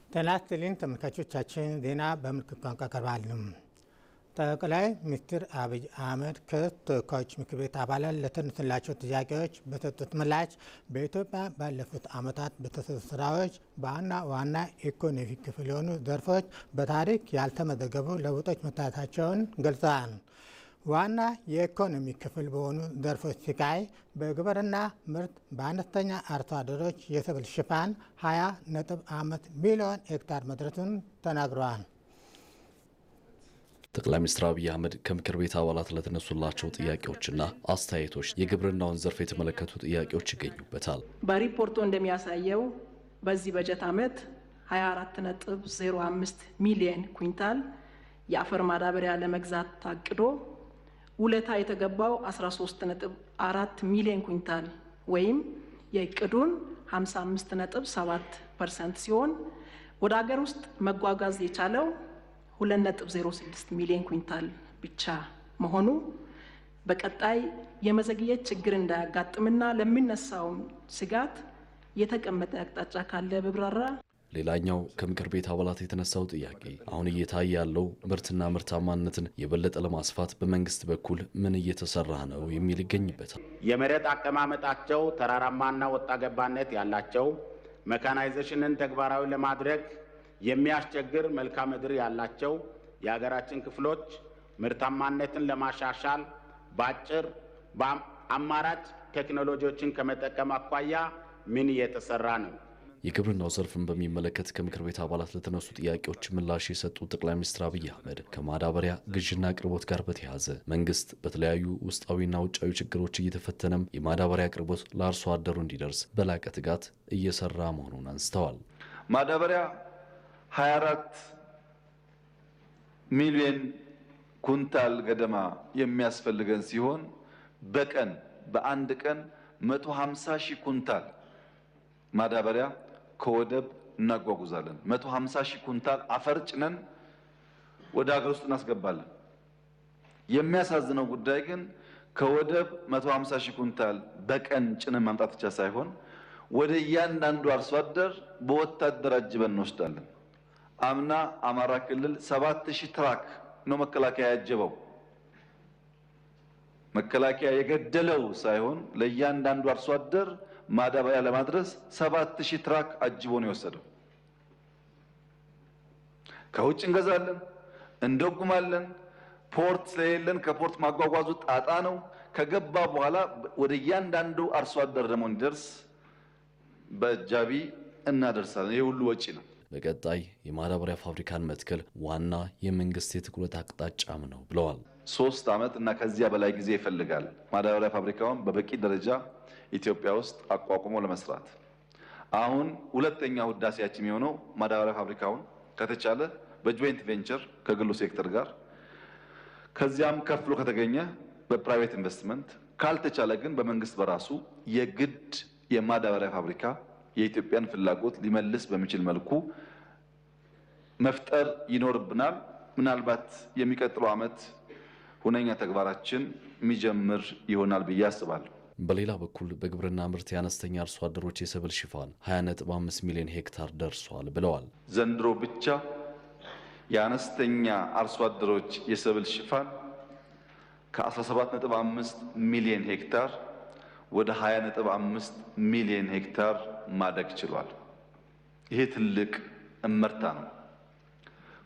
ጤና ይስጥልኝ ተመልካቾቻችን፣ ዜና በምልክት ቋንቋ ቀርባል። ጠቅላይ ሚኒስትር አብይ አህመድ ከተወካዮች ምክር ቤት አባላት ለተነሱላቸው ጥያቄዎች በሰጡት ምላሽ በኢትዮጵያ ባለፉት ዓመታት በተሰሩ ስራዎች በዋና ዋና ኢኮኖሚ ክፍል የሆኑ ዘርፎች በታሪክ ያልተመዘገቡ ለውጦች መታየታቸውን ገልጸዋል። ዋና የኢኮኖሚ ክፍል በሆኑ ዘርፎች ሲቃይ በግብርና ምርት በአነስተኛ አርሶ አደሮች የሰብል ሽፋን 20.5 ሚሊዮን ሄክታር መድረሱን ተናግረዋል። ጠቅላይ ሚኒስትር አብይ አህመድ ከምክር ቤት አባላት ለተነሱላቸው ጥያቄዎችና አስተያየቶች የግብርናውን ዘርፍ የተመለከቱ ጥያቄዎች ይገኙበታል። በሪፖርቱ እንደሚያሳየው በዚህ በጀት ዓመት 24.05 ሚሊዮን ኩንታል የአፈር ማዳበሪያ ለመግዛት ታቅዶ ውለታ የተገባው 13.4 ሚሊዮን ኩንታል ወይም የእቅዱን 55.7% ሲሆን ወደ ሀገር ውስጥ መጓጓዝ የቻለው 2.06 ሚሊዮን ኩንታል ብቻ መሆኑ በቀጣይ የመዘግየት ችግር እንዳያጋጥምና ለሚነሳው ስጋት የተቀመጠ አቅጣጫ ካለ በብራራ። ሌላኛው ከምክር ቤት አባላት የተነሳው ጥያቄ አሁን እየታየ ያለው ምርትና ምርታማነትን የበለጠ ለማስፋት በመንግስት በኩል ምን እየተሰራ ነው የሚል ይገኝበታል። የመሬት አቀማመጣቸው ተራራማና ወጣ ገባነት ያላቸው መካናይዜሽንን ተግባራዊ ለማድረግ የሚያስቸግር መልክዓ ምድር ያላቸው የሀገራችን ክፍሎች ምርታማነትን ለማሻሻል በአጭር በአማራጭ ቴክኖሎጂዎችን ከመጠቀም አኳያ ምን እየተሰራ ነው? የግብርናው ዘርፍን በሚመለከት ከምክር ቤት አባላት ለተነሱ ጥያቄዎች ምላሽ የሰጡት ጠቅላይ ሚኒስትር አብይ አህመድ ከማዳበሪያ ግዥና አቅርቦት ጋር በተያያዘ መንግስት በተለያዩ ውስጣዊና ውጫዊ ችግሮች እየተፈተነም የማዳበሪያ አቅርቦት ለአርሶ አደሩ እንዲደርስ በላቀ ትጋት እየሰራ መሆኑን አንስተዋል። ማዳበሪያ 24 ሚሊዮን ኩንታል ገደማ የሚያስፈልገን ሲሆን በቀን በአንድ ቀን 150 ሺህ ኩንታል ማዳበሪያ ከወደብ እናጓጉዛለን። 150 ሺህ ኩንታል አፈር ጭነን ወደ ሀገር ውስጥ እናስገባለን። የሚያሳዝነው ጉዳይ ግን ከወደብ 150 ሺህ ኩንታል በቀን ጭነን ማምጣት ብቻ ሳይሆን ወደ እያንዳንዱ አርሶ አደር በወታደር አጅበን እንወስዳለን። አምና አማራ ክልል 7000 ትራክ ነው መከላከያ ያጀበው። መከላከያ የገደለው ሳይሆን ለእያንዳንዱ አርሶ አደር ማዳበሪያ ለማድረስ 7000 ትራክ አጅቦ ነው የወሰደው። ከውጭ እንገዛለን፣ እንደጉማለን። ፖርት ስለሌለን ከፖርት ማጓጓዙ ጣጣ ነው። ከገባ በኋላ ወደ እያንዳንዱ አርሶ አደር ደግሞ እንዲደርስ በአጃቢ እናደርሳለን። ይህ ሁሉ ወጪ ነው። በቀጣይ የማዳበሪያ ፋብሪካን መትከል ዋና የመንግስት የትኩረት አቅጣጫም ነው ብለዋል። 3 ዓመት እና ከዚያ በላይ ጊዜ ይፈልጋል ማዳበሪያ ፋብሪካውን በበቂ ደረጃ ኢትዮጵያ ውስጥ አቋቁሞ ለመስራት። አሁን ሁለተኛው ህዳሴያችን የሚሆነው ማዳበሪያ ፋብሪካውን ከተቻለ በጆይንት ቬንቸር ከግሉ ሴክተር ጋር ከዚያም ከፍሎ ከተገኘ በፕራይቬት ኢንቨስትመንት ካልተቻለ ግን በመንግስት በራሱ የግድ የማዳበሪያ ፋብሪካ የኢትዮጵያን ፍላጎት ሊመልስ በሚችል መልኩ መፍጠር ይኖርብናል። ምናልባት የሚቀጥለው ዓመት ሁነኛ ተግባራችን የሚጀምር ይሆናል ብዬ አስባለሁ። በሌላ በኩል በግብርና ምርት የአነስተኛ አርሶ አደሮች የሰብል ሽፋን 20.5 ሚሊዮን ሄክታር ደርሷል ብለዋል። ዘንድሮ ብቻ የአነስተኛ አርሶ አደሮች የሰብል ሽፋን ከ17.5 ሚሊዮን ሄክታር ወደ 20.5 ሚሊዮን ሄክታር ማደግ ችሏል። ይሄ ትልቅ እመርታ ነው።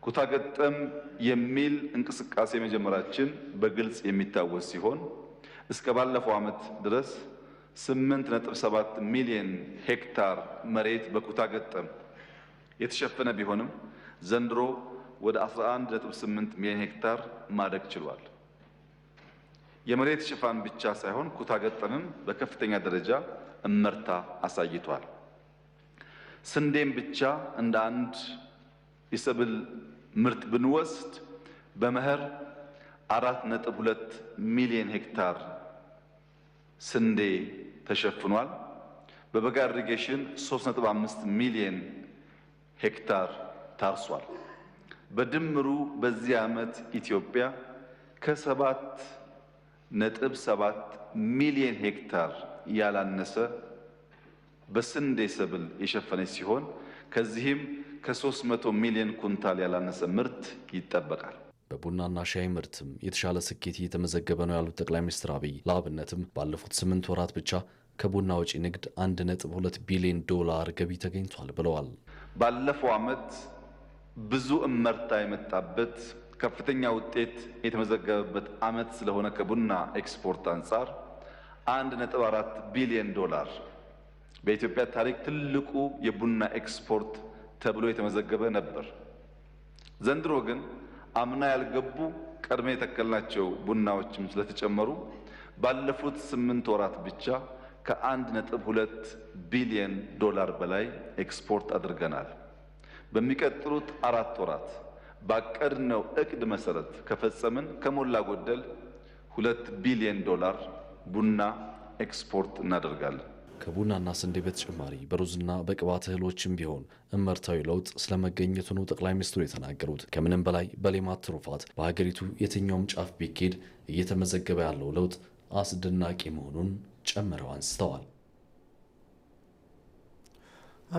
ኩታ ገጠም የሚል እንቅስቃሴ መጀመራችን በግልጽ የሚታወስ ሲሆን እስከ ባለፈው ዓመት ድረስ 8.7 ሚሊዮን ሄክታር መሬት በኩታ ገጠም የተሸፈነ ቢሆንም ዘንድሮ ወደ 11.8 ሚሊዮን ሄክታር ማደግ ችሏል። የመሬት ሽፋን ብቻ ሳይሆን ኩታ ገጠምም በከፍተኛ ደረጃ እመርታ አሳይቷል። ስንዴም ብቻ እንደ አንድ የሰብል ምርት ብንወስድ በመኸር 4.2 ሚሊዮን ሄክታር ስንዴ ተሸፍኗል። በበጋ ኢሪጌሽን 3.5 ሚሊዮን ሄክታር ታርሷል። በድምሩ በዚህ ዓመት ኢትዮጵያ ከ7.7 ሚሊዮን ሄክታር ያላነሰ በስንዴ ሰብል የሸፈነች ሲሆን ከዚህም ከ300 ሚሊዮን ኩንታል ያላነሰ ምርት ይጠበቃል። በቡናና ሻይ ምርትም የተሻለ ስኬት እየተመዘገበ ነው ያሉት ጠቅላይ ሚኒስትር አብይ ለአብነትም ባለፉት 8 ወራት ብቻ ከቡና ወጪ ንግድ 1.2 ቢሊዮን ዶላር ገቢ ተገኝቷል ብለዋል። ባለፈው ዓመት ብዙ እመርታ የመጣበት ከፍተኛ ውጤት የተመዘገበበት ዓመት ስለሆነ ከቡና ኤክስፖርት አንጻር 1.4 ቢሊዮን ዶላር በኢትዮጵያ ታሪክ ትልቁ የቡና ኤክስፖርት ተብሎ የተመዘገበ ነበር። ዘንድሮ ግን አምና ያልገቡ ቀድሜ የተከልናቸው ቡናዎችም ስለተጨመሩ ባለፉት 8 ወራት ብቻ ከ1.2 ቢሊዮን ዶላር በላይ ኤክስፖርት አድርገናል። በሚቀጥሉት 4 ወራት ባቀድነው እቅድ መሰረት ከፈጸምን ከሞላ ጎደል 2 ቢሊዮን ዶላር ቡና ኤክስፖርት እናደርጋለን። ከቡናና ስንዴ በተጨማሪ በሩዝና በቅባት እህሎችም ቢሆን እመርታዊ ለውጥ ስለመገኘቱ ነው ጠቅላይ ሚኒስትሩ የተናገሩት። ከምንም በላይ በሌማት ትሩፋት በሀገሪቱ የትኛውም ጫፍ ቢኬድ እየተመዘገበ ያለው ለውጥ አስደናቂ መሆኑን ጨምረው አንስተዋል።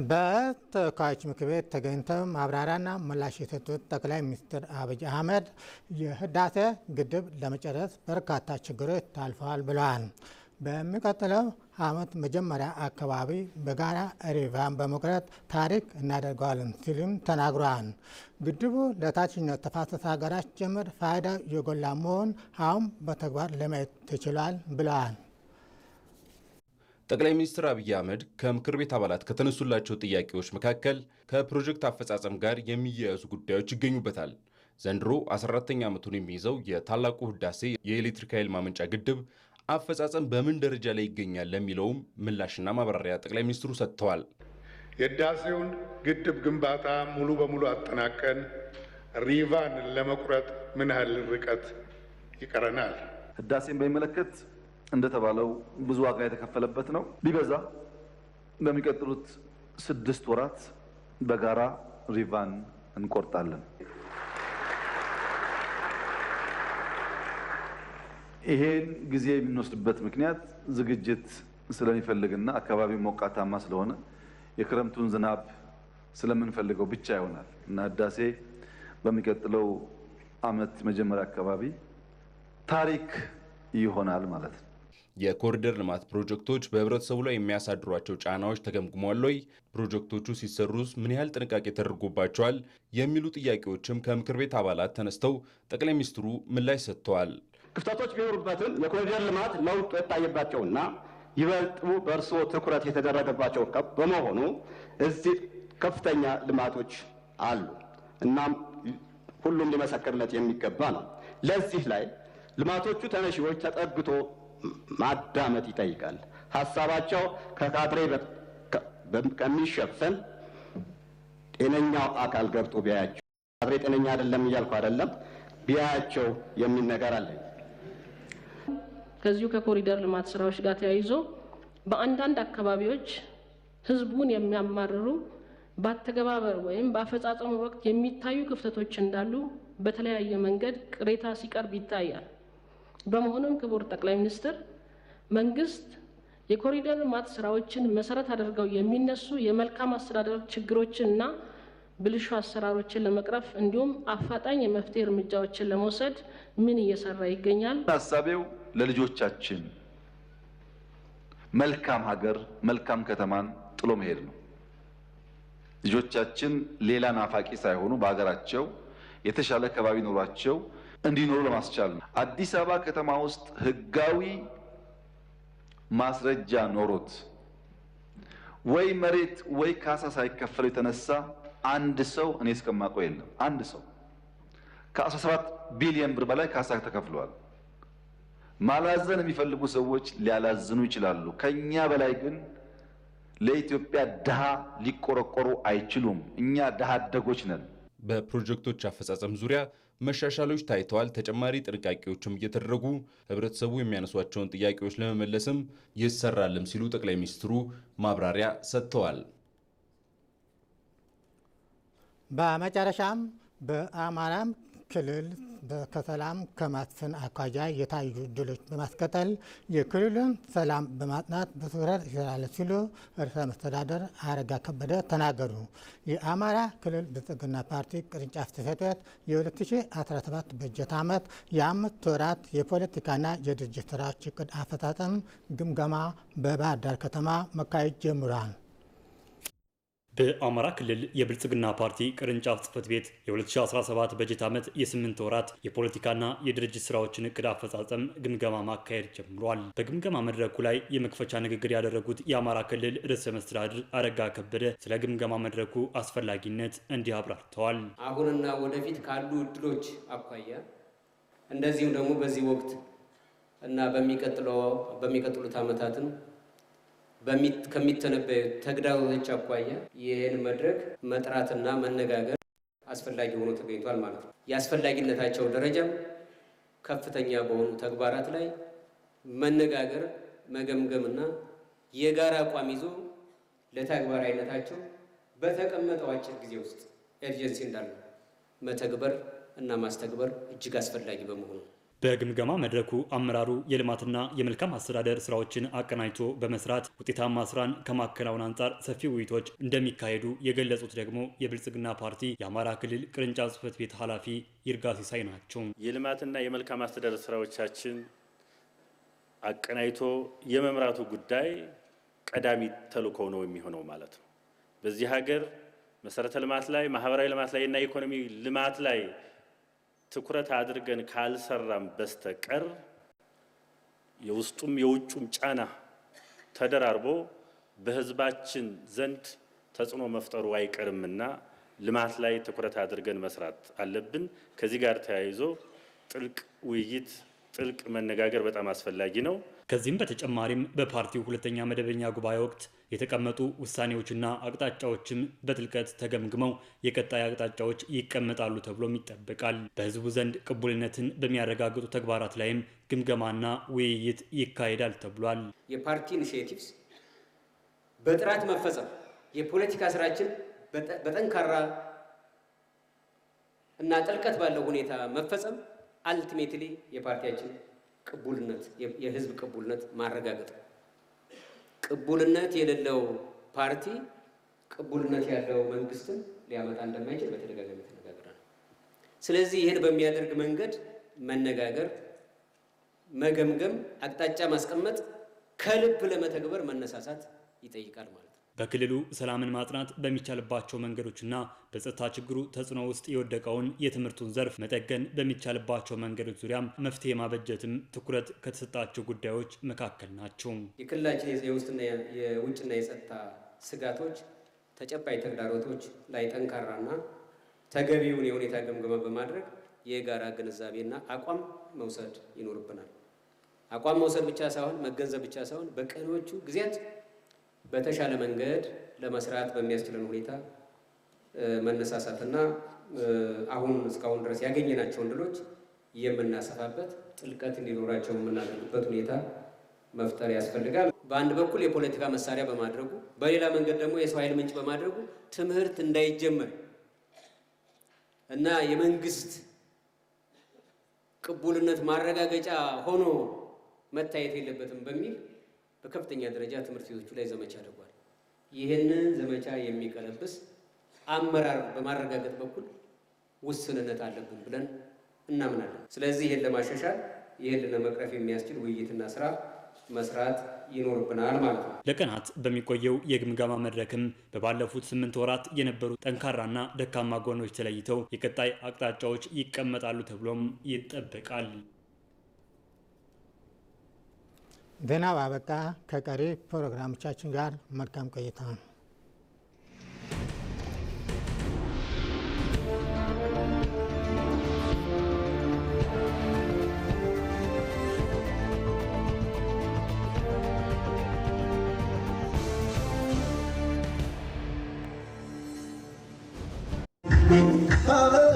በተወካዮች ምክር ቤት ተገኝተው ማብራሪያና ምላሽ የሰጡት ጠቅላይ ሚኒስትር አብይ አህመድ የህዳሴ ግድብ ለመጨረስ በርካታ ችግሮች ታልፈዋል ብለዋል። በሚቀጥለው ዓመት መጀመሪያ አካባቢ በጋራ ሪቫን በመቁረጥ ታሪክ እናደርገዋለን ሲሉም ተናግረዋል። ግድቡ ለታችኛው ተፋሰስ ሀገራት ጭምር ፋይዳው የጎላ መሆን አሁን በተግባር ለማየት ተችሏል ብለዋል። ጠቅላይ ሚኒስትር አብይ አህመድ ከምክር ቤት አባላት ከተነሱላቸው ጥያቄዎች መካከል ከፕሮጀክት አፈጻጸም ጋር የሚያያዙ ጉዳዮች ይገኙበታል። ዘንድሮ 14ኛ ዓመቱን የሚይዘው የታላቁ ህዳሴ የኤሌክትሪክ ኃይል ማመንጫ ግድብ አፈጻጸም በምን ደረጃ ላይ ይገኛል ለሚለውም ምላሽና ማብራሪያ ጠቅላይ ሚኒስትሩ ሰጥተዋል። የህዳሴውን ግድብ ግንባታ ሙሉ በሙሉ አጠናቀን ሪቫን ለመቁረጥ ምን ያህል ርቀት ይቀረናል? ህዳሴን በሚመለከት እንደተባለው ብዙ ዋጋ የተከፈለበት ነው። ቢበዛ በሚቀጥሉት 6 ወራት በጋራ ሪቫን እንቆርጣለን። ይሄን ጊዜ የምንወስድበት ምክንያት ዝግጅት ስለሚፈልግና አካባቢው ሞቃታማ ስለሆነ የክረምቱን ዝናብ ስለምንፈልገው ብቻ ይሆናል እና ህዳሴ በሚቀጥለው ዓመት መጀመሪያ አካባቢ ታሪክ ይሆናል ማለት ነው። የኮሪደር ልማት ፕሮጀክቶች በህብረተሰቡ ላይ የሚያሳድሯቸው ጫናዎች ተገምግመዋል ወይ? ፕሮጀክቶቹ ሲሰሩስ ምን ያህል ጥንቃቄ ተደርጎባቸዋል? የሚሉ ጥያቄዎችም ከምክር ቤት አባላት ተነስተው ጠቅላይ ሚኒስትሩ ምላሽ ሰጥተዋል። ክፍተቶች ቢኖሩበትም የኮሪደር ልማት ለውጥ የታየባቸውና ይበልጡ በእርስዎ ትኩረት የተደረገባቸው በመሆኑ እዚህ ከፍተኛ ልማቶች አሉ። እናም ሁሉም ሊመሰክርለት የሚገባ ነው። ለዚህ ላይ ልማቶቹ ተነሺዎች ተጠግቶ ማዳመጥ ይጠይቃል። ሀሳባቸው ከካድሬ ከሚሸፈን ጤነኛው አካል ገብቶ ቢያያቸው፣ ካድሬ ጤነኛ አይደለም እያልኩ አይደለም፣ ቢያያቸው የሚል ነገር አለ። ከዚሁ ከኮሪደር ልማት ስራዎች ጋር ተያይዞ በአንዳንድ አካባቢዎች ህዝቡን የሚያማርሩ በአተገባበር ወይም በአፈጻጸሙ ወቅት የሚታዩ ክፍተቶች እንዳሉ በተለያየ መንገድ ቅሬታ ሲቀርብ ይታያል። በመሆኑም ክቡር ጠቅላይ ሚኒስትር መንግስት የኮሪደር ልማት ስራዎችን መሰረት አድርገው የሚነሱ የመልካም አስተዳደር ችግሮችንና ብልሹ አሰራሮችን ለመቅረፍ እንዲሁም አፋጣኝ የመፍትሄ እርምጃዎችን ለመውሰድ ምን እየሰራ ይገኛል? ሀሳቤው ለልጆቻችን መልካም ሀገር፣ መልካም ከተማን ጥሎ መሄድ ነው። ልጆቻችን ሌላ ናፋቂ ሳይሆኑ በሀገራቸው የተሻለ ከባቢ ኖሯቸው እንዲኖሩ ለማስቻል ነው። አዲስ አበባ ከተማ ውስጥ ህጋዊ ማስረጃ ኖሮት ወይ መሬት ወይ ካሳ ሳይከፈል የተነሳ አንድ ሰው እኔ እስከማውቀው የለም። አንድ ሰው ከ17 ቢሊዮን ብር በላይ ካሳ ተከፍሏል። ማላዘን የሚፈልጉ ሰዎች ሊያላዝኑ ይችላሉ። ከኛ በላይ ግን ለኢትዮጵያ ድሃ ሊቆረቆሩ አይችሉም። እኛ ድሃ አደጎች ነን። በፕሮጀክቶች አፈጻጸም ዙሪያ መሻሻሎች ታይተዋል። ተጨማሪ ጥንቃቄዎችም እየተደረጉ ህብረተሰቡ የሚያነሷቸውን ጥያቄዎች ለመመለስም ይሰራልም ሲሉ ጠቅላይ ሚኒስትሩ ማብራሪያ ሰጥተዋል። በመጨረሻም በአማራም ክልል ከሰላም ከማስፈን አኳያ የታዩ ድሎች በማስቀጠል የክልሉን ሰላም በማጽናት በትኩረት ይሰራል ሲሉ ርዕሰ መስተዳድር አረጋ ከበደ ተናገሩ። የአማራ ክልል ብልጽግና ፓርቲ ቅርንጫፍ ጽሕፈት ቤት የ2017 በጀት ዓመት የ5 ወራት የፖለቲካና የድርጅት ስራዎች እቅድ አፈጻጸም ግምገማ በባህር ዳር ከተማ መካሄድ ጀምሯል። በአማራ ክልል የብልጽግና ፓርቲ ቅርንጫፍ ጽሕፈት ቤት የ2017 በጀት ዓመት የ8 ወራት የፖለቲካና የድርጅት ስራዎችን እቅድ አፈጻጸም ግምገማ ማካሄድ ጀምሯል። በግምገማ መድረኩ ላይ የመክፈቻ ንግግር ያደረጉት የአማራ ክልል ርዕሰ መስተዳድር አረጋ ከበደ ስለ ግምገማ መድረኩ አስፈላጊነት እንዲህ አብራርተዋል። አሁንና ወደፊት ካሉ እድሎች አኳያ እንደዚሁም ደግሞ በዚህ ወቅት እና በሚቀጥሉት ዓመታትም ከሚተነበዩ ተግዳሮቶች አኳያ ይህን መድረክ መጥራትና መነጋገር አስፈላጊ ሆኖ ተገኝቷል ማለት ነው። የአስፈላጊነታቸው ደረጃም ከፍተኛ በሆኑ ተግባራት ላይ መነጋገር፣ መገምገምና የጋራ አቋም ይዞ ለተግባራዊነታቸው በተቀመጠው አጭር ጊዜ ውስጥ ኤርጀንሲ እንዳለ መተግበር እና ማስተግበር እጅግ አስፈላጊ በመሆኑ በግምገማ መድረኩ አመራሩ የልማትና የመልካም አስተዳደር ስራዎችን አቀናጅቶ በመስራት ውጤታማ ስራን ከማከናወን አንጻር ሰፊ ውይይቶች እንደሚካሄዱ የገለጹት ደግሞ የብልጽግና ፓርቲ የአማራ ክልል ቅርንጫፍ ጽሕፈት ቤት ኃላፊ ይርጋ ሲሳይ ናቸው። የልማትና የመልካም አስተዳደር ስራዎቻችን አቀናጅቶ የመምራቱ ጉዳይ ቀዳሚ ተልዕኮ ነው የሚሆነው ማለት ነው። በዚህ ሀገር መሰረተ ልማት ላይ፣ ማህበራዊ ልማት ላይ እና ኢኮኖሚ ልማት ላይ ትኩረት አድርገን ካልሰራም በስተቀር የውስጡም የውጩም ጫና ተደራርቦ በህዝባችን ዘንድ ተጽዕኖ መፍጠሩ አይቀርምና ልማት ላይ ትኩረት አድርገን መስራት አለብን። ከዚህ ጋር ተያይዞ ጥልቅ ውይይት፣ ጥልቅ መነጋገር በጣም አስፈላጊ ነው። ከዚህም በተጨማሪም በፓርቲው ሁለተኛ መደበኛ ጉባኤ ወቅት የተቀመጡ ውሳኔዎችና አቅጣጫዎችም በጥልቀት ተገምግመው የቀጣይ አቅጣጫዎች ይቀመጣሉ ተብሎም ይጠበቃል። በህዝቡ ዘንድ ቅቡልነትን በሚያረጋግጡ ተግባራት ላይም ግምገማና ውይይት ይካሄዳል ተብሏል። የፓርቲ ኢኒሼቲቭስ በጥራት መፈጸም፣ የፖለቲካ ስራችን በጠንካራ እና ጥልቀት ባለው ሁኔታ መፈጸም አልቲሜትሊ የፓርቲያችን ቅቡልነት የህዝብ ቅቡልነት ማረጋገጥ። ቅቡልነት የሌለው ፓርቲ ቅቡልነት ያለው መንግስትን ሊያመጣ እንደማይችል በተደጋጋሚ ተነጋግረናል። ስለዚህ ይህን በሚያደርግ መንገድ መነጋገር፣ መገምገም፣ አቅጣጫ ማስቀመጥ፣ ከልብ ለመተግበር መነሳሳት ይጠይቃል ማለት ነው። በክልሉ ሰላምን ማጽናት በሚቻልባቸው መንገዶችና በጸጥታ ችግሩ ተጽዕኖ ውስጥ የወደቀውን የትምህርቱን ዘርፍ መጠገን በሚቻልባቸው መንገዶች ዙሪያም መፍትሄ ማበጀትም ትኩረት ከተሰጣቸው ጉዳዮች መካከል ናቸው። የክልላችን የውስጥና የውጭና የጸጥታ ስጋቶች፣ ተጨባጭ ተግዳሮቶች ላይ ጠንካራና ተገቢውን የሁኔታ ግምገማ በማድረግ የጋራ ግንዛቤና አቋም መውሰድ ይኖርብናል። አቋም መውሰድ ብቻ ሳይሆን መገንዘብ ብቻ ሳይሆን በቀኖቹ ጊዜያት በተሻለ መንገድ ለመስራት በሚያስችለን ሁኔታ መነሳሳትና አሁን እስካሁን ድረስ ያገኘናቸውን ድሎች የምናሰፋበት ጥልቀት እንዲኖራቸው የምናደርግበት ሁኔታ መፍጠር ያስፈልጋል። በአንድ በኩል የፖለቲካ መሳሪያ በማድረጉ፣ በሌላ መንገድ ደግሞ የሰው ኃይል ምንጭ በማድረጉ ትምህርት እንዳይጀመር እና የመንግስት ቅቡልነት ማረጋገጫ ሆኖ መታየት የለበትም በሚል በከፍተኛ ደረጃ ትምህርት ቤቶቹ ላይ ዘመቻ አድርጓል። ይህንን ዘመቻ የሚቀለብስ አመራር በማረጋገጥ በኩል ውስንነት አለብን ብለን እናምናለን። ስለዚህ ይህን ለማሻሻል ይህን ለመቅረፍ የሚያስችል ውይይትና ስራ መስራት ይኖርብናል ማለት ነው። ለቀናት በሚቆየው የግምገማ መድረክም በባለፉት 8 ወራት የነበሩ ጠንካራና ደካማ ጎኖች ተለይተው የቀጣይ አቅጣጫዎች ይቀመጣሉ ተብሎም ይጠበቃል። ዜናው አበቃ። ከቀሪ ፕሮግራሞቻችን ጋር መልካም ቆይታ።